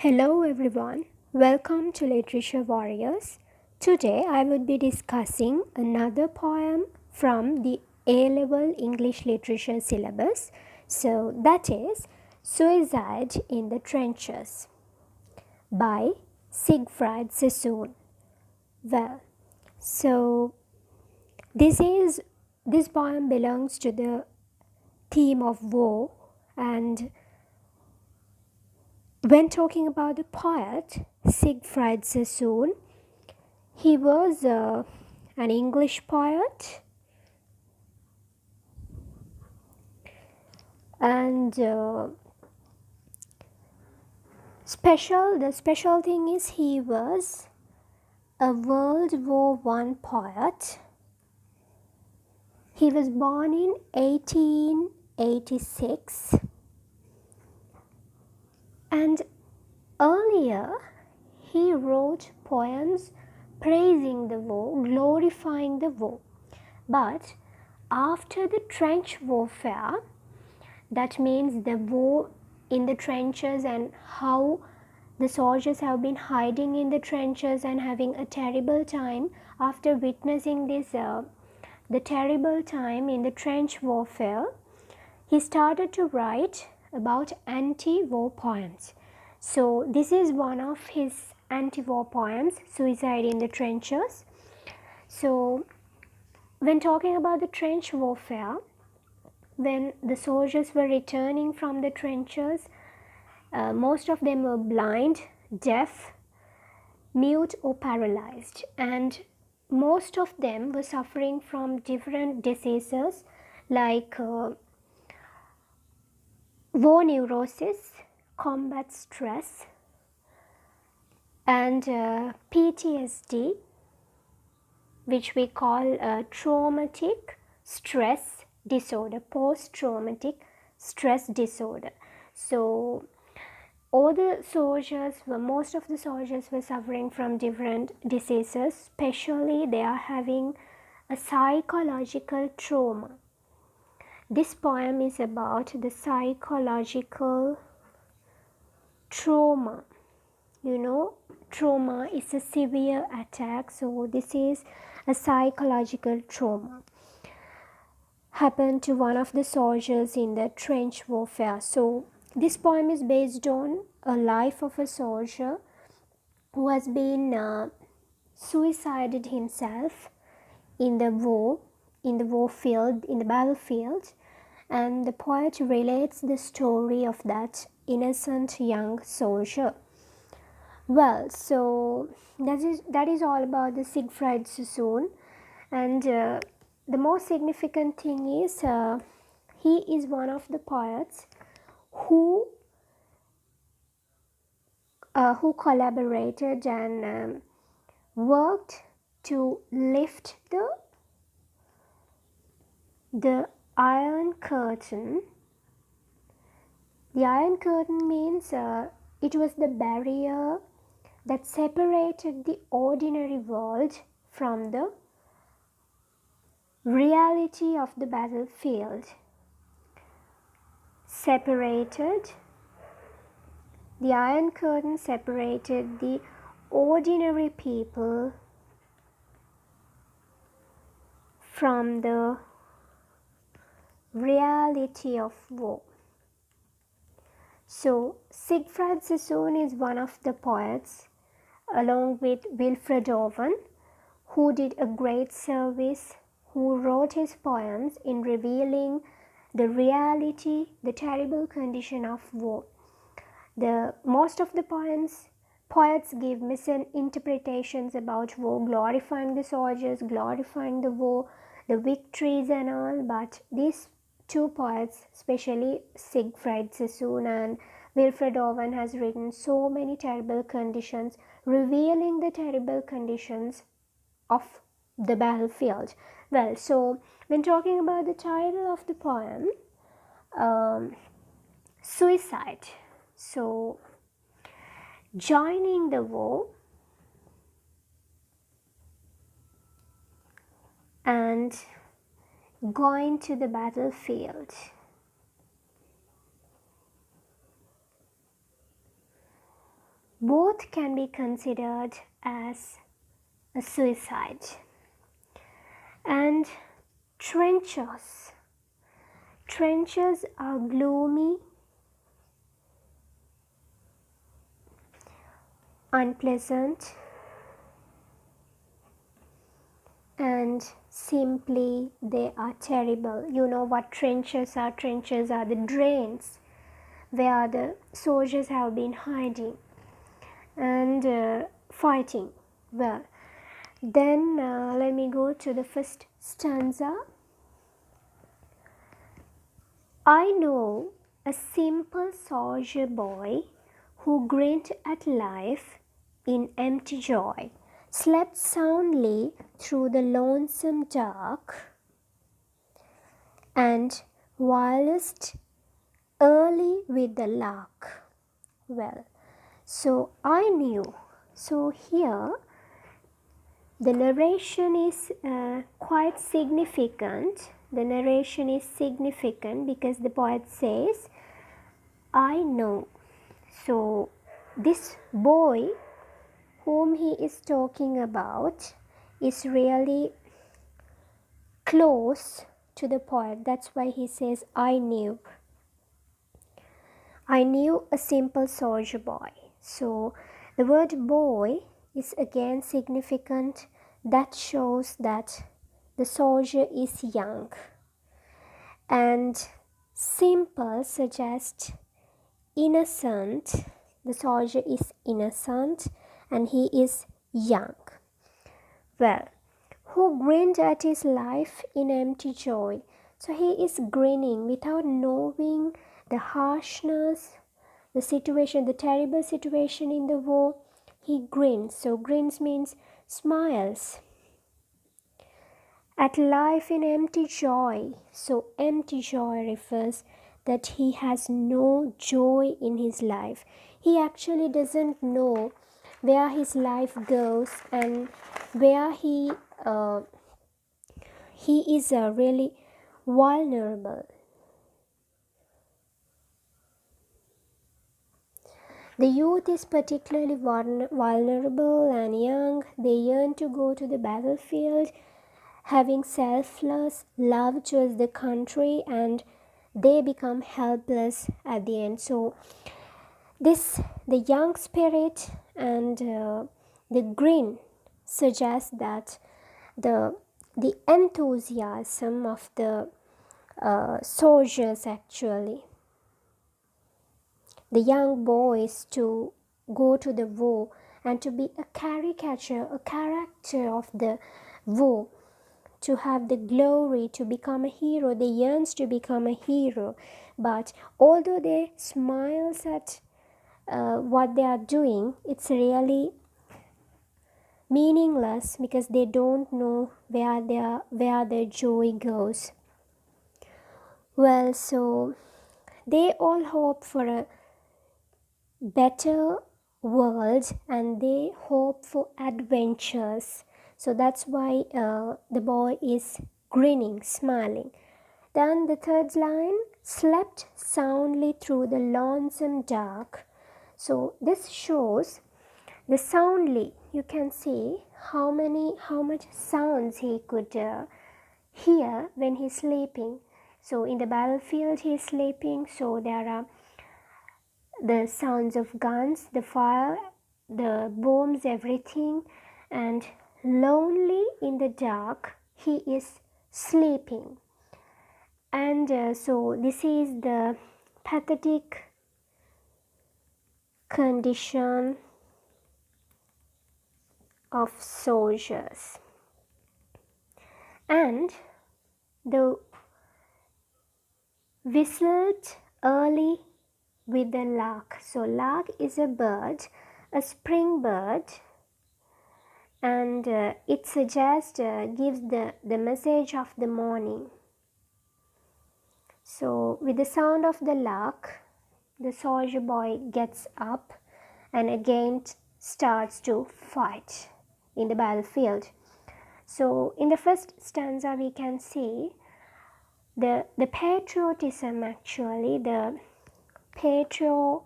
Hello everyone, welcome to Literature Warriors. Today I would be discussing another poem from the A-level English literature syllabus. So that is Suicide in the Trenches by Siegfried Sassoon. Well, so this poem belongs to the theme of war, and when talking about the poet Siegfried Sassoon, he was an English poet, and the special thing is he was a World War I poet. He was born in 1886, and earlier he wrote poems praising the war, glorifying the war. But after the trench warfare, that means the war in the trenches and how the soldiers have been hiding in the trenches and having a terrible time, after witnessing this the terrible time in the trench warfare, he started to write about anti-war poems. So this is one of his anti-war poems, Suicide in the Trenches. So when talking about the trench warfare, when the soldiers were returning from the trenches, most of them were blind, deaf, mute or paralyzed, and most of them were suffering from different diseases like war neurosis, combat stress, and PTSD, which we call traumatic stress disorder, post-traumatic stress disorder. So most of the soldiers were suffering from different diseases, especially they are having a psychological trauma. This poem is about the psychological trauma. Trauma is a severe attack, so this is a psychological trauma happened to one of the soldiers in the trench warfare. So this poem is based on a life of a soldier who has been suicided himself in the battlefield, and the poet relates the story of that innocent young soldier. Well, so that is all about the Siegfried Sassoon, and the most significant thing is he is one of the poets who collaborated and worked to lift the Iron Curtain. The Iron Curtain means it was the barrier that separated the ordinary world from the reality of the battlefield. The Iron Curtain separated the ordinary people from the reality of war. So Siegfried Sassoon is one of the poets, along with Wilfred Owen, who did a great service, who wrote his poems in revealing the reality, the terrible condition of war. Most of the poets give misinterpretations about war, glorifying the soldiers, glorifying the war, the victories and all, but these two poets, especially Siegfried Sassoon and Wilfred Owen, has written so many terrible conditions, revealing the terrible conditions of the battlefield. Well, so when talking about the title of the poem, Suicide. So joining the war and going to the battlefield. both can be considered as a suicide. And trenches. Trenches are gloomy, unpleasant, and simply they are terrible. You know what trenches are? Trenches are the drains where the soldiers have been hiding and fighting. Well, then let me go to the first stanza. I know a simple soldier boy who grinned at life in empty joy, slept soundly through the lonesome dark, and whilst early with the lark. Well, so I knew. So here the narration is quite significant. The narration is significant because the poet says, I know. So this boy whom he is talking about is really close to the poet. That's why he says, I knew. I knew a simple soldier boy. So the word boy is again significant. That shows that the soldier is young. And simple suggests innocent. The soldier is innocent and he is young. Well, who grinned at his life in empty joy. So he is grinning without knowing the harshness, the situation, the terrible situation in the war. He grins. So grins means smiles. At life in empty joy. So empty joy refers that he has no joy in his life. He actually doesn't know where his life goes and where he is really vulnerable. The youth is particularly vulnerable and young. They yearn to go to the battlefield, having selfless love towards the country, and they become helpless at the end. So the young spirit and the grin suggests that the enthusiasm of the soldiers, actually the young boys, to go to the war and to be a caricature, a character of the war, to have the glory, to become a hero. They yearns to become a hero. But although they smiles at what they are doing, it's really meaningless because they don't know where their joy goes. Well, so they all hope for a better world and they hope for adventures. So that's why the boy is grinning, smiling. Then the third line, slept soundly through the lonesome dark. So this shows the soundly. You can see how much sounds he could hear when he's sleeping. So in the battlefield he is sleeping, so there are the sounds of guns, the fire, the bombs, everything, and lonely in the dark he is sleeping. And so this is the pathetic condition of soldiers. And the whistled early with the lark. So lark is a bird, a spring bird, and it suggests, gives the message of the morning. So with the sound of the lark, the soldier boy gets up and again starts to fight in the battlefield. So in the first stanza we can see the patriotism, actually the patriotism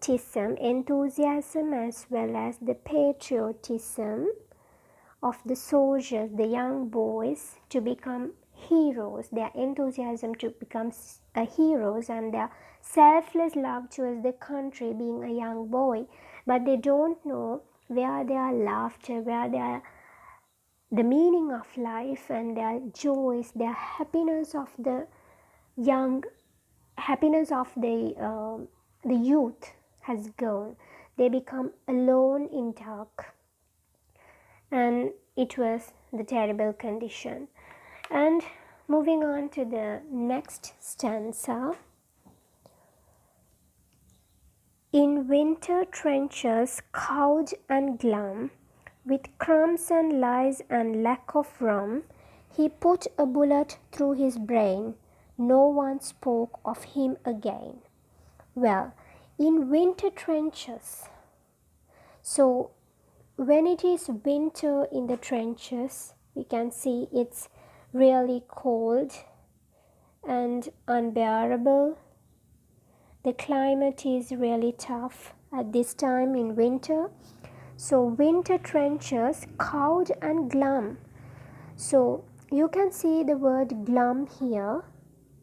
enthusiasm as well as the patriotism of the soldiers, the young boys, to become heroes, their enthusiasm to become heroes, and their selfless love towards the country, being a young boy. But they don't know where their laughter, where their the meaning of life and their joys, their happiness of the young, happiness of the youth has gone. They become alone in dark, and it was the terrible condition. And moving on to the next stanza. In winter trenches, cowed and glum, with crumbs and lies and lack of rum, he put a bullet through his brain. No one spoke of him again. Well, in winter trenches. So when it is winter in the trenches, we can see it's really cold and unbearable. The climate is really tough at this time in winter. So winter trenches, cowed and glum. So you can see the word glum here.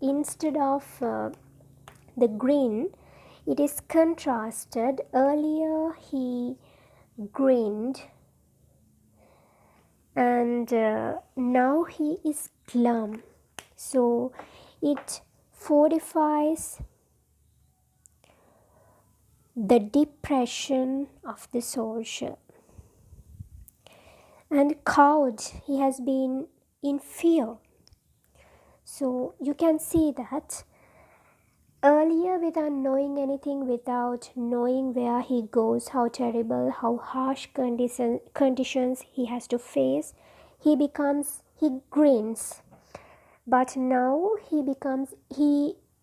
Instead of the green, it is contrasted. Earlier he grinned, and now he is glum. So it fortifies the depression of the soldier. And cowed, he has been in fear. So you can see that earlier, without knowing anything, without knowing where he goes, how terrible, how harsh conditions he has to face, he grins. But now he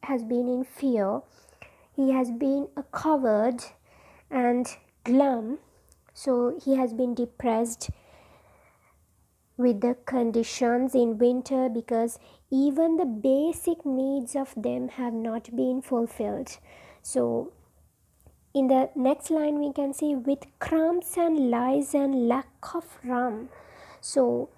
has been in fear, he has been a coward and glum. So he has been depressed with the conditions in winter, because even the basic needs of them have not been fulfilled. So in the next line we can see, with crumbs and lies and lack of rum. So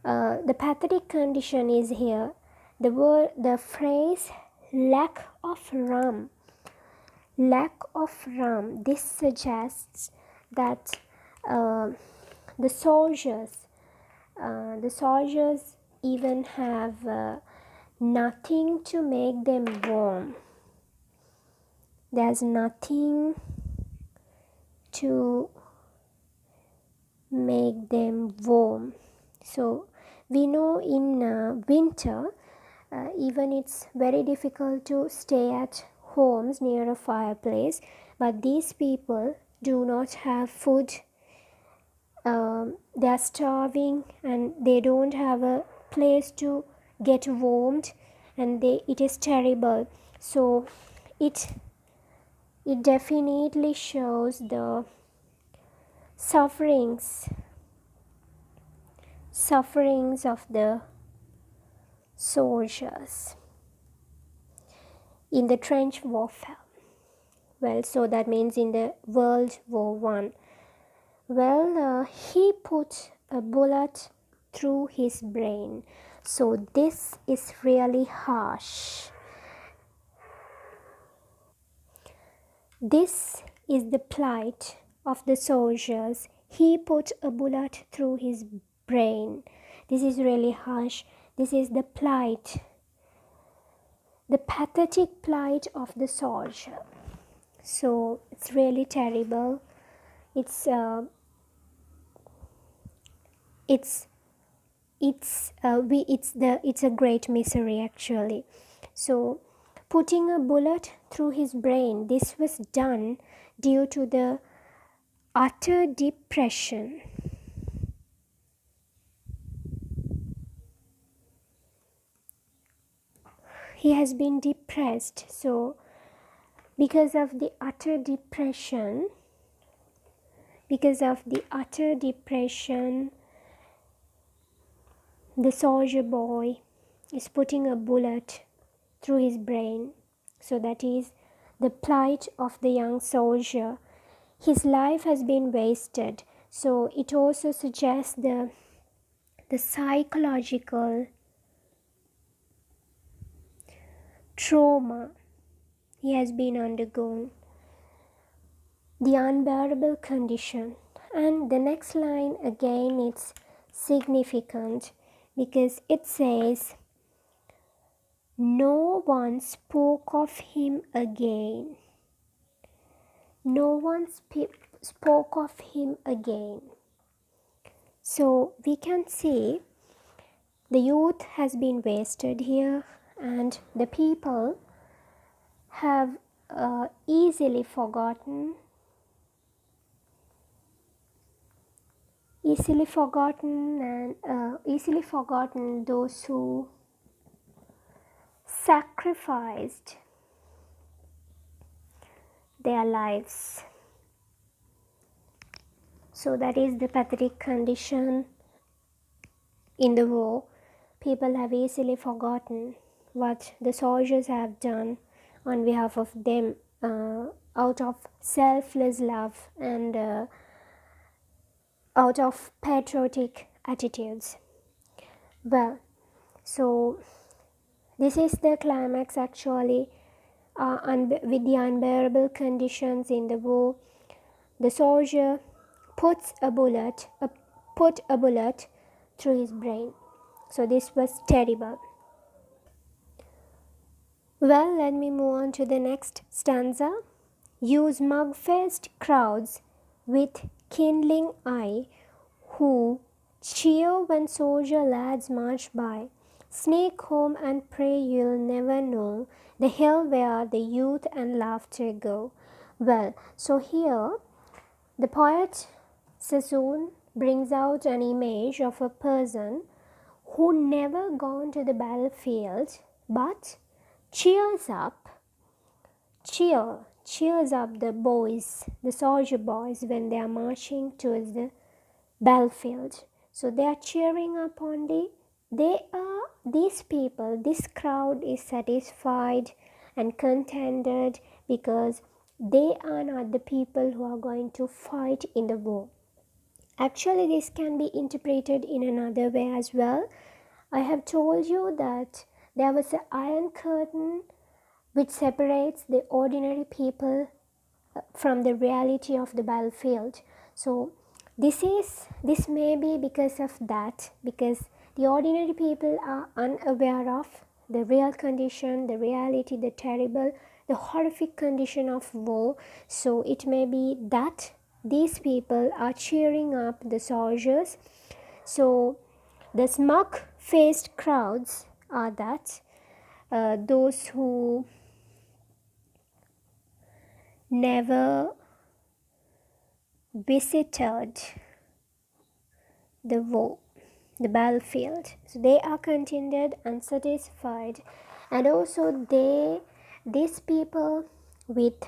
the pathetic condition is here. The phrase lack of rum. Lack of rum. This suggests that the soldiers even have nothing to make them warm. There's nothing to make them warm. So we know in winter, even it's very difficult to stay at homes near a fireplace, but these people do not have food. They are starving and they don't have a place to get warmed, and it is terrible. So it definitely shows the sufferings of the soldiers in the trench warfare. Well, so that means in the World War I. Well, he put a bullet through his brain. So this is really harsh. This is the plight of the soldiers. He put a bullet through his brain. This is really harsh. This is the plight, the pathetic plight of the soldier. So it's really terrible. It's a great misery actually. So putting a bullet through his brain, this was done due to the utter depression. He has been depressed. So because of the utter depression, the soldier boy is putting a bullet through his brain. So that is the plight of the young soldier. His life has been wasted. So it also suggests the psychological trauma he has been undergone, the unbearable condition. And the next line again, it's significant because it says, no one spoke of him again. No one spoke of him again. So we can see the youth has been wasted here, and the people have easily forgotten those who sacrificed their lives. So that is the pathetic condition in the war. People have easily forgotten what the soldiers have done on behalf of them, out of selfless love and out of patriotic attitudes. Well, so this is the climax actually, with the unbearable conditions in the war. The soldier put a bullet through his brain. So this was terrible. Well, let me move on to the next stanza. Use mug-faced crowds with kindling eye, who cheer when soldier lads march by. Sneak home and pray you'll never know the hill where the youth and laughter go. Well, so here the poet Sassoon brings out an image of a person who never gone to the battlefield but cheers up the boys, the soldier boys, when they are marching towards the battlefield. So they are cheering up only. These people, this crowd is satisfied and contented because they are not the people who are going to fight in the war. Actually, this can be interpreted in another way as well. I have told you that there was an iron curtain which separates the ordinary people from the reality of the battlefield. So this may be because of that, because the ordinary people are unaware of the real condition, the reality, the terrible, the horrific condition of war. So it may be that these people are cheering up the soldiers. So the smug-faced crowds are that those who never visited the war, the battlefield. So they are contented and satisfied. And also these people with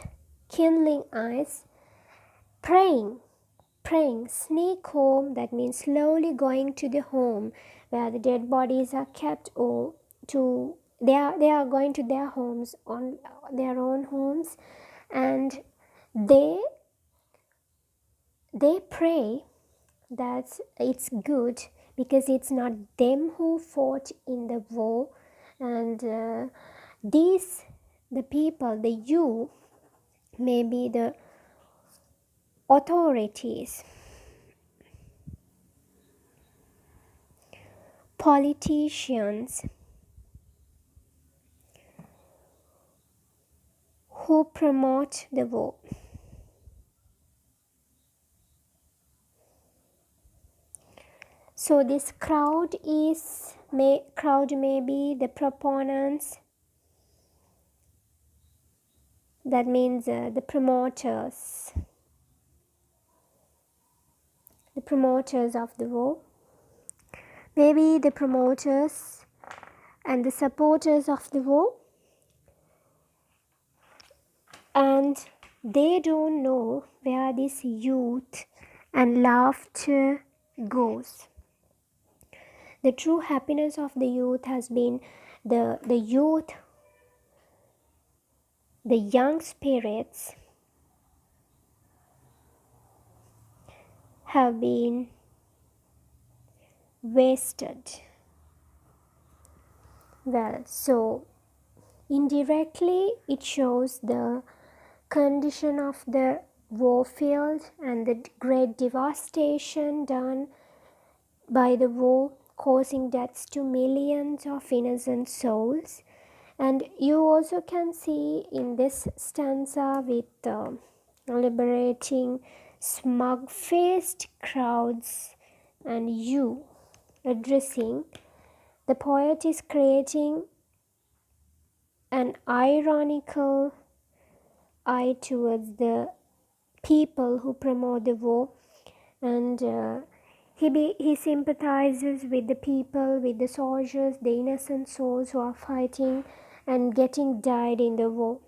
kindling eyes, praying, sneak home, that means slowly going to the home where the dead bodies are kept, or they are going to their homes, on their own homes, and they pray that it's good because it's not them who fought in the war, and the people, the you, may be the authorities, politicians who promote the war. So this crowd may be the proponents, that means the promoters of the war, maybe the promoters and the supporters of the war, and they don't know where this youth and laughter goes. The true happiness of the youth has been the youth the young spirits have been wasted. Well, so indirectly it shows the condition of the war field and the great devastation done by the war, causing deaths to millions of innocent souls. And you also can see in this stanza with liberating smug-faced crowds and you addressing, the poet is creating an ironical eye towards the people who promote the war, and he sympathizes with the people, with the soldiers, the innocent souls who are fighting and getting died in the war.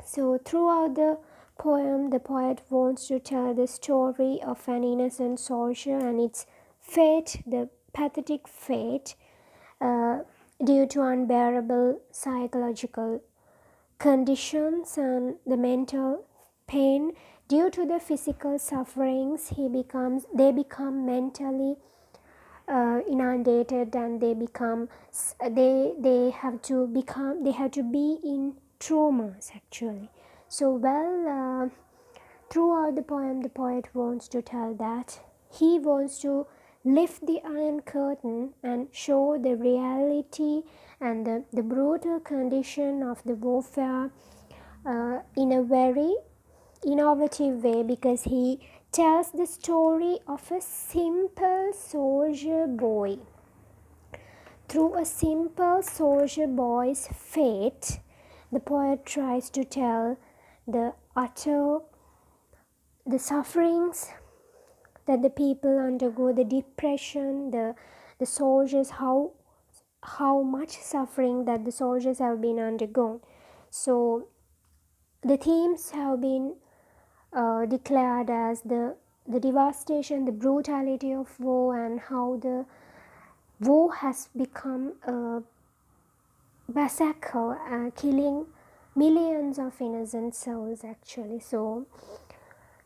So throughout the poem, the poet wants to tell the story of an innocent soldier and its fate, the pathetic fate, due to unbearable psychological conditions and the mental pain. Due to the physical sufferings, they become mentally inundated, and they have to be in traumas actually. So throughout the poem, the poet wants to tell that he wants to lift the iron curtain and show the reality and the brutal condition of the warfare in a very innovative way, because he tells the story of a simple soldier boy. Through a simple soldier boy's fate, the poet tries to tell the sufferings that the people undergo, the depression, the soldiers, how much suffering that the soldiers have been undergone. So the themes have been declared as the devastation, the brutality of war, and how the war has become a massacre, killing millions of innocent souls actually. So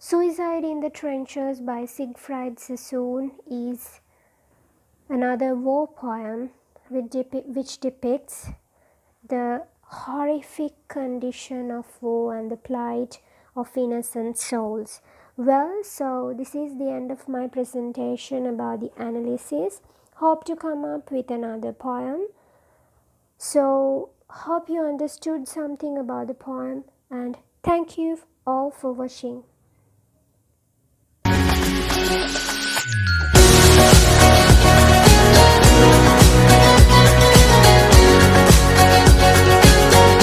Suicide in the Trenches by Siegfried Sassoon is another war poem which depicts the horrific condition of war and the plight of innocent souls. Well, so this is the end of my presentation about the analysis. Hope to come up with another poem. So hope you understood something about the poem, and thank you all for watching.